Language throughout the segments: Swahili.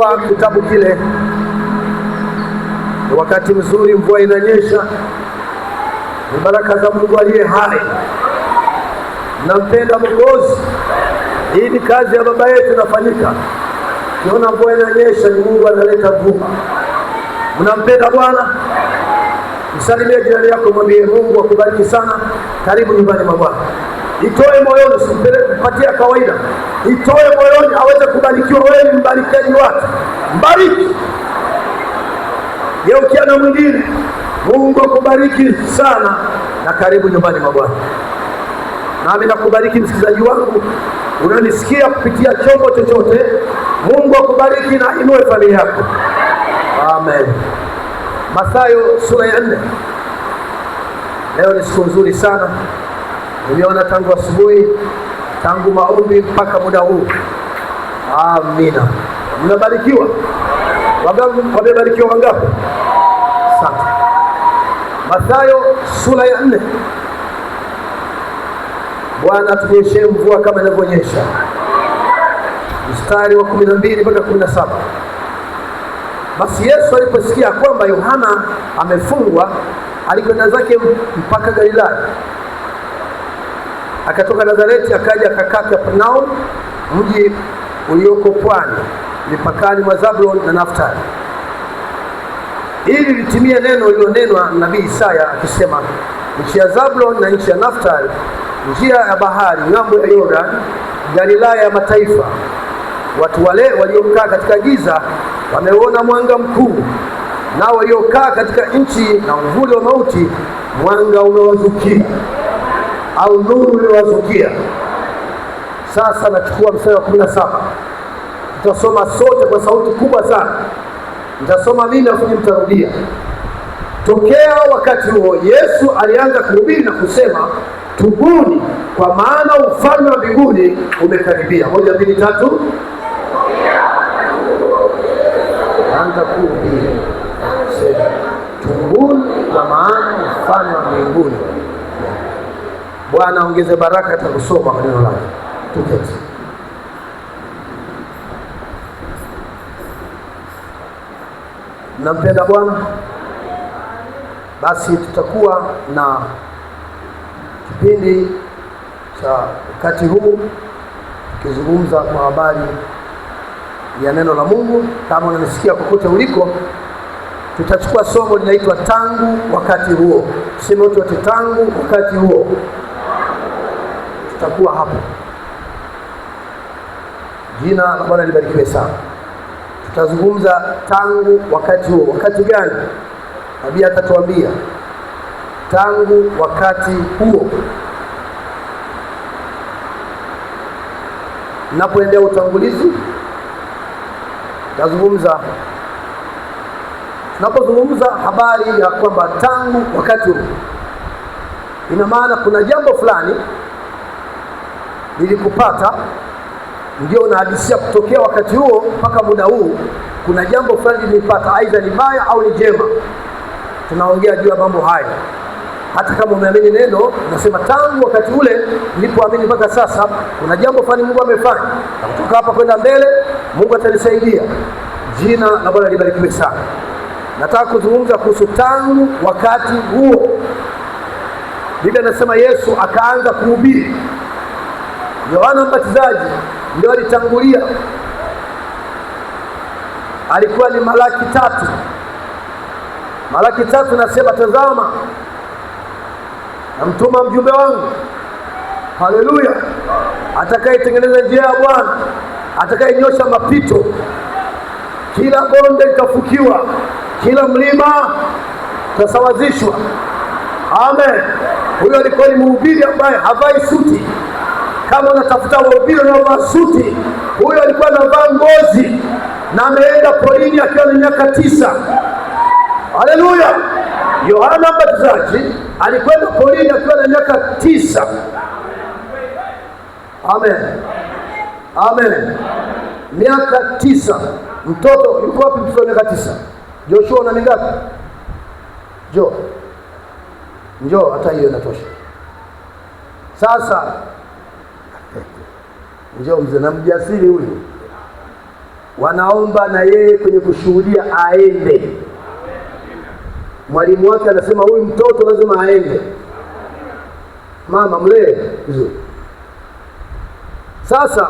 Fungua kitabu kile. Ni wakati mzuri, mvua inanyesha, ni baraka za Mungu aliye hai. Nampenda Mwokozi. Hii ni kazi ya baba yetu inafanyika. Kiona mvua inanyesha, ni Mungu analeta mvua. Mnampenda Bwana? Msalimie jirani yako, mwambie Mungu akubariki sana. Karibu nyumbani mwa Bwana. Itoe moyoni, usimpatie kawaida. Itoe moyoni aweze kubarikiwa. Wewe ni mbarikaji wake. Mbariki. Geukia na mwingine. Mungu akubariki sana na karibu nyumbani mwa Bwana. Nami nakubariki msikilizaji wangu, unanisikia kupitia chombo chochote. Mungu akubariki na inue familia yako. Amen. Mathayo sura ya 4. Leo ni siku nzuri sana. Nimeona tangu asubuhi, tangu maombi mpaka muda huu. Amina. Mnabarikiwa? Wamebarikiwa wangapi? Asante. Mathayo sura ya 4. Bwana tunyeshe mvua kama inavyonyesha. Mstari wa 12 mpaka 17. Basi Yesu aliposikia kwamba Yohana amefungwa, alikwenda zake mpaka Galilaya. Akatoka Nazareti akaja akakaa Kapernaum, mji ulioko pwani, mipakani mwa Zabuloni na Naftali, ili litimie neno lililonenwa na nabii Isaya akisema, nchi ya Zabuloni na nchi ya Naftali, njia ya bahari ng'ambo ya Yordani, Galilaya ya mataifa. Watu wale waliokaa katika giza wameuona mwanga mkuu, nao waliokaa katika nchi na uvuli wa mauti mwanga umewazukia, au nuru imewazukia. Sasa nachukua mstari wa 17. Tutasoma sote kwa sauti kubwa sana. Nitasoma mimi afu mtarudia. Tokea wakati huo Yesu alianza kuhubiri na kusema, tubuni kwa maana ufalme wa mbinguni umekaribia. 1, 2, 3. Anza kuhubiri. Tubuni kwa maana ufalme wa mbinguni. Bwana ongeze baraka katika kusoma neno lake. Tuketi. Nampenda Bwana? Basi tutakuwa na kipindi cha wakati huu tukizungumza kwa habari ya neno la Mungu. Kama unanisikia kokote uliko, tutachukua somo linaitwa tangu wakati huo. Tuseme wote tangu wakati huo. Tutakuwa hapo. Jina la Bwana libarikiwe sana. Tutazungumza tangu wakati huo. Wakati gani? Nabii atatuambia tangu wakati huo. Napoendea utangulizi, tutazungumza, tunapozungumza habari ya kwamba tangu wakati huo, ina maana kuna jambo fulani lilikupata, ndio unahadisia kutokea wakati huo mpaka muda huu. Kuna jambo fulani lilipata, aidha ni baya au ni jema. Tunaongea juu ya mambo haya. Hata kama umeamini neno, unasema tangu wakati ule nilipoamini mpaka sasa kuna jambo fulani Mungu amefanya, na kutoka hapa kwenda mbele Mungu atanisaidia. Jina la Bwana libarikiwe sana. Nataka kuzungumza kuhusu tangu wakati huo. Biblia inasema Yesu akaanza kuhubiri. Yohana Mbatizaji ndio alitangulia. Alikuwa ni Malaki 3. Malaki 3 nasema, tazama namtuma mjumbe wangu, haleluya, atakayetengeneza njia ya Bwana, atakayenyosha mapito. Kila bonde litafukiwa, kila mlima utasawazishwa. Amen. Huyo alikuwa ni mhubiri ambaye havai suti. Kama unatafuta wahubiri wanaovaa suti, huyo alikuwa anavaa ngozi, na ameenda porini akiwa na miaka 9. Haleluya. Yohana Mbatizaji alikwenda porini akiwa na miaka 9. Amen. Amen. Miaka 9. Mtoto yuko wapi mtoto miaka 9? Joshua una mingapi? Njoo hata hiyo inatosha. Sasa njoo mzee na mjasiri huyu. wanaomba na yeye kwenye kushuhudia aende. Mwalimu wake anasema huyu mtoto lazima aende. Mama mlee vizuri. Sasa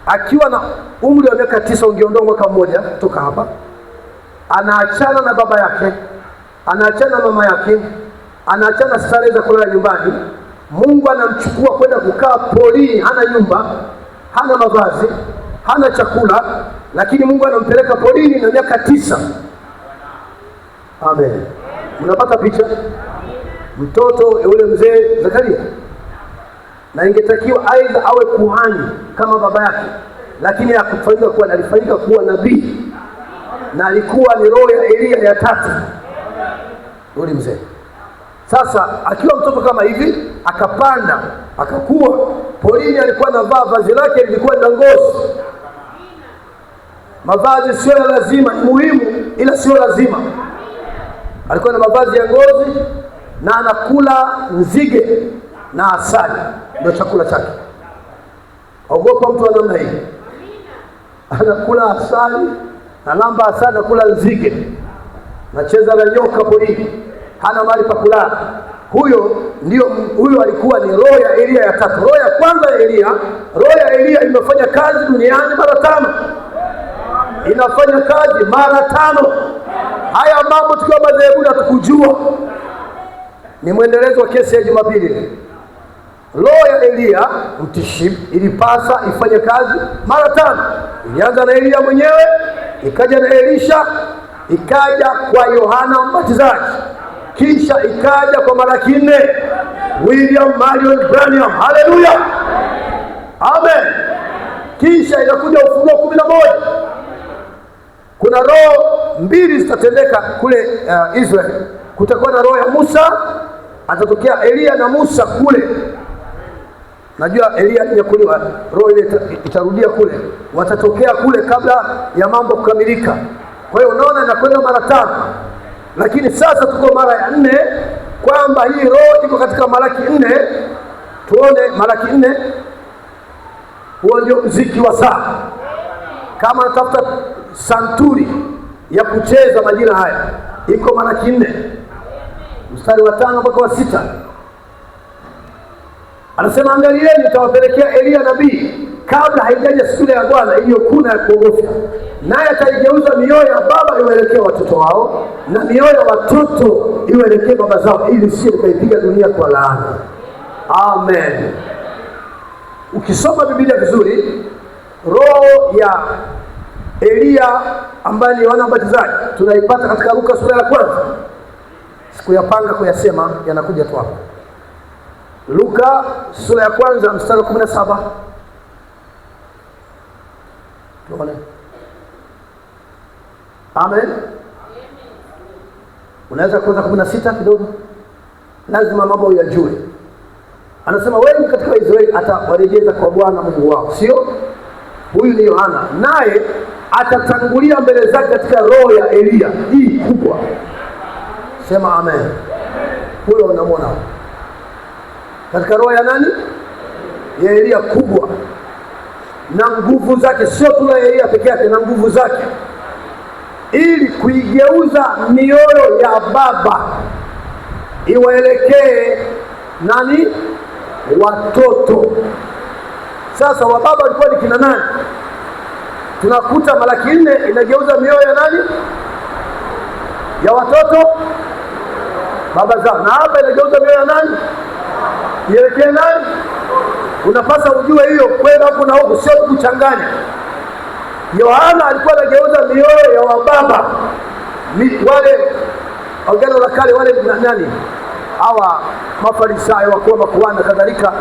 akiwa na umri wa miaka 9, ungeondoa mwaka mmoja kutoka hapa, anaachana na baba yake, anaachana na mama yake, anaachana starehe za kulala nyumbani. Mungu anamchukua kwenda kukaa porini, hana nyumba, hana mavazi, hana chakula, lakini Mungu anampeleka porini na miaka 9. Amen. Unapata picha? Mtoto yule mzee Zakaria, na ingetakiwa aidha awe kuhani kama baba yake, lakini hakufanyika kuwa, alifanyika kuwa nabii, na alikuwa ni roho ya Elia ya 3 yule mzee. Sasa akiwa mtoto kama hivi, akapanda akakuwa porini, alikuwa anavaa vazi lake lilikuwa na ngozi. Mavazi sio lazima, ni muhimu ila sio lazima. Alikuwa na mavazi ya ngozi na anakula nzige na asali, ndio chakula chake. Ogopa mtu wa namna hii. Anakula asali na lamba asali, anakula nzige, nacheza na nyoka porini, hana mahali pa kulala. Huyo alikuwa ni roho ya Elia ya 3. Roho ya kwanza ya Elia, roho ya Elia imefanya kazi duniani mara 5. Inafanya kazi mara 5. Haya mambo tukiwa madhehebu hatukujua. Ni mwendelezo wa kesi ya Jumapili. Roho ya Elia mtishib ilipasa ifanye kazi mara 5. Ilianza na Elia mwenyewe, ikaja na Elisha, ikaja kwa Yohana Mbatizaji, kisha ikaja kwa Malaki 4, William Marion Branham. Haleluya, amen. Kisha inakuja Ufunuo 11. Kuna roho 2 zitatendeka kule Israeli. Kutakuwa na roho ya Musa, atatokea Elia na Musa kule. Najua Elia alikuwa, roho ile itarudia kule, watatokea kule kabla ya mambo kukamilika. Kwa hiyo unaona inakwenda mara 5. Lakini sasa tuko mara ya 4, kwamba hii roho iko katika Malaki 4. Tuone Malaki 4. Huo ndio mziki wa saa. Kama natafuta santuri ya kucheza majira haya, iko Malaki 4 mstari wa 5 mpaka wa 6. Anasema, angalieni nitawapelekea Elia nabii kabla haijaja siku ya Bwana iliyokuna ya kuogofya, naye ataigeuza mioyo ya baba iwaelekee watoto wao, na mioyo ya watoto iwaelekee baba zao, ili sije nikaipiga dunia kwa laana. Amen. Ukisoma Biblia vizuri, roho ya Elia ambaye ni Yohana Mbatizaji tunaipata katika Luka sura ya 1. Sikuyapanga kuyasema, yanakuja tu hapa. Luka sura ya 1 mstari wa 17. Tuone. Amen. Unaweza kuanza 16 kidogo. Lazima mambo uyajue. Anasema wengi katika Israeli atawarejeza kwa Bwana Mungu wao. Sio? Huyu ni Yohana, naye atatangulia mbele zake katika roho ya Elia hii kubwa. Sema amen. Huyo unamwona katika roho ya nani? Ya Elia kubwa, na nguvu zake. Sio tu ya Elia peke yake, na nguvu zake, ili kuigeuza mioyo ya baba iwaelekee nani? Watoto. Sasa wababa walikuwa ni kina nani? Tunakuta Malaki 4 inageuza mioyo ya nani? Ya watoto, baba zao. Na hapa inageuza mioyo ya nani? Ielekee nani? Unapasa ujue hiyo kwenda huku na huku, sio kuchanganya. Yohana alikuwa anageuza mioyo ya wababa, wale Agano la Kale, wale nani? Hawa Mafarisayo, wakuu, makuhani na kadhalika,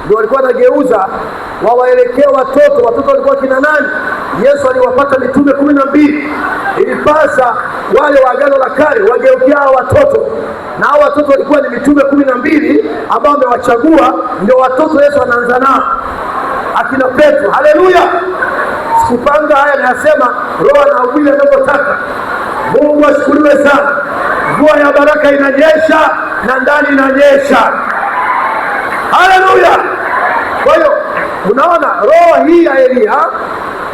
ndio walikuwa wanageuza wawaelekea watoto. Watoto walikuwa kina nani? Yesu aliwapata mitume 12. Ilipasa wale wa Agano la Kale wageukia watoto, na hao watoto walikuwa ni mitume 12 ambao amewachagua, ndio watoto Yesu anaanza nao, akina Petro. Haleluya! Sikupanga haya, nasema roho anahubiri anapotaka. Mungu ashukuriwe sana. Mvua ya baraka inanyesha na ndani inanyesha. Haleluya! Kwa hiyo unaona roho hii ya Elia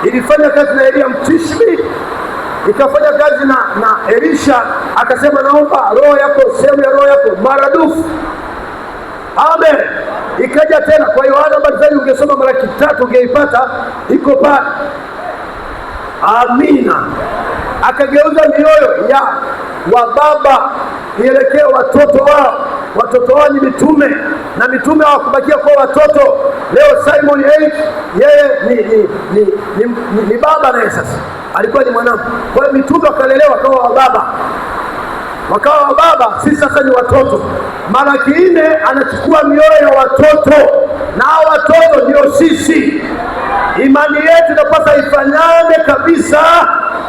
ilifanya kazi na Elia Mtishbi, ikafanya kazi na Elisha, akasema naomba roho yako, sehemu ya roho yako maradufu. Amen. Ikaja tena kwa Yohana Mbatizaji, ungesoma mara 3 ungeipata, iko pale. Amina. Akageuza mioyo ya wababa ielekea watoto wao. Watoto wao ni mitume, na mitume hawakubakia kwa watoto. Leo Simon yeye ni baba, naye sasa alikuwa ni mwanamke. Kwa hiyo mitume wakalelewa kama wababa, wakawa wababa. Sisi sasa ni watoto. Malaki 4 anachukua mioyo ya watoto, na hao watoto ndio sisi. Imani yetu inapaswa ifanane kabisa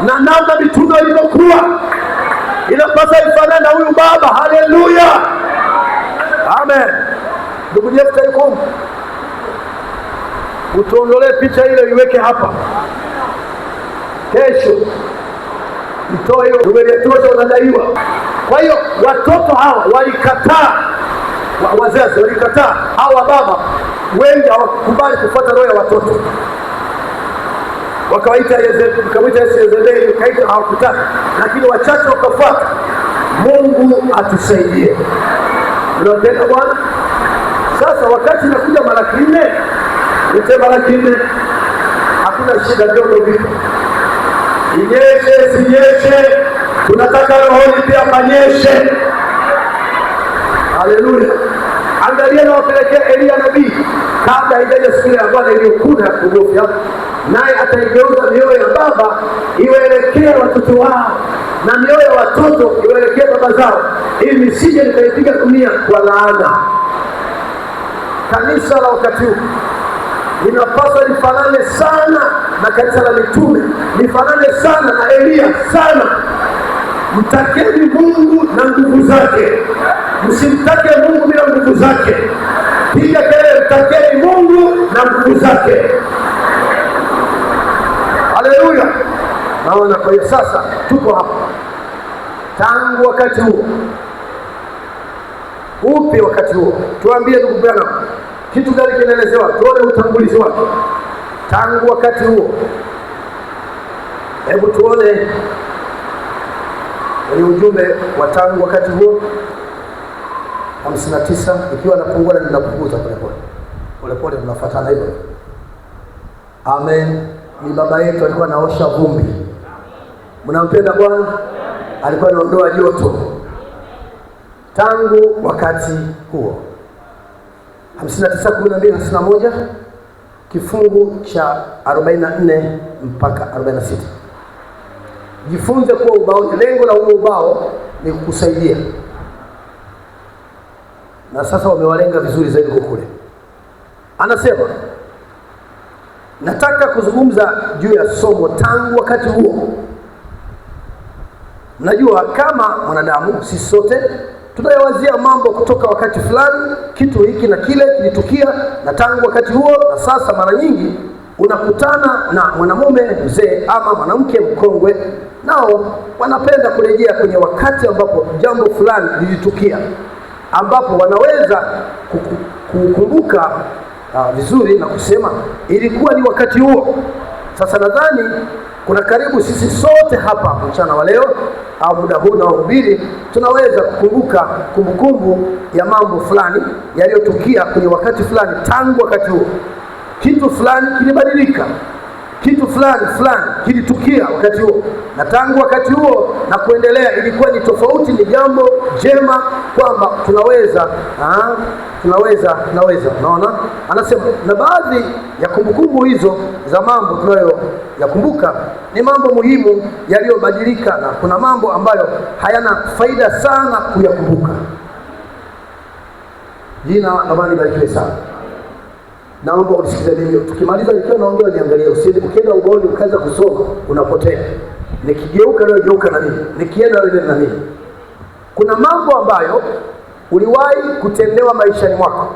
na namna mitume ilivyokuwa. Inapaswa ifanane na huyu baba. Haleluya, amen. Ndugu Jefta yuko, utuondolee picha ile, iweke hapa. Kesho itoe hiyo, umelietosha, unadaiwa. Kwa hiyo watoto hawa walikataa, wazazi walikataa, hawa baba wengi hawakubali kufuata roho ya watoto. Wakawaita Yezebeli, kaita, hawakutaka, lakini wachache wakafuata. Mungu atusaidie. Unapenda Bwana? Sasa wakati inakuja Malaki 4, nite Malaki 4, hakuna shida, ndio vipi. Inyeshe sinyeshe, tunataka rohoni pia panyeshe. Haleluya. Angalia na wapelekea Elia nabii kabla haijaja siku ya Bwana iliyokuja ya kugofya, naye ataigeuza mioyo ya baba iwaelekee watoto wao, na mioyo ya watoto iwaelekee baba zao, ili nisije nikaipiga dunia kwa laana. Kanisa la wakati huu linapaswa lifanane sana na kanisa la mitume, lifanane sana na Elia sana. Mtakeni Mungu na nguvu zake, msimtake Mungu bila nguvu zake. Piga kelele, mtakeni Mungu na nguvu zake. Haleluya. Naona kwa hiyo sasa tuko hapa tangu wakati huo. Upi wakati huo? Tuambie ndugu bwana, kitu gani kinaelezewa? Tuone utangulizi wake tangu wakati huo. Hebu tuone ni ujumbe wa tangu wakati huo 59, ikiwa napungua na ninapunguza polepole, tunafuatana hivyo. Amen. Ni baba yetu alikuwa anaosha vumbi. Mnampenda Bwana? Alikuwa anaondoa joto. Tangu wakati huo 59:12-51, kifungu cha 44 mpaka 46. Jifunze kuwa ubao, lengo la huo ubao ni kukusaidia. Na sasa wamewalenga vizuri zaidi kwa kule. Anasema nataka kuzungumza juu ya somo tangu wakati huo. Najua kama mwanadamu sisi sote tunayawazia mambo kutoka wakati fulani, kitu hiki na kile kilitukia na tangu wakati huo. Na sasa mara nyingi unakutana na mwanamume mzee ama mwanamke mkongwe, nao wanapenda kurejea kwenye wakati ambapo jambo fulani lilitukia, ambapo wanaweza kukumbuka vizuri na kusema ilikuwa ni wakati huo. Sasa nadhani kuna karibu sisi sote hapa mchana wa leo au muda huu na wahubiri tunaweza kukumbuka kumbukumbu ya mambo fulani yaliyotukia kwenye wakati fulani. Tangu wakati huo kitu fulani kilibadilika, kitu fulani kilitukia wakati huo, na tangu wakati huo na kuendelea ilikuwa ni tofauti. Ni jambo jema kwamba tunaweza. Unaona, anasema na baadhi ya kumbukumbu hizo za mambo tunayoyakumbuka ni mambo muhimu yaliyobadilika, na kuna mambo ambayo hayana faida sana kuyakumbuka. Jina la Bwana libarikiwe sana. Naomba usikize mimi. Tukimaliza nikiwa naongea niangalie, ukienda ubaoni ukaanza kusoma unapotea. Nikigeuka leo geuka na mimi, nikienda leo na mimi. Kuna mambo ambayo uliwahi kutendewa maishani mwako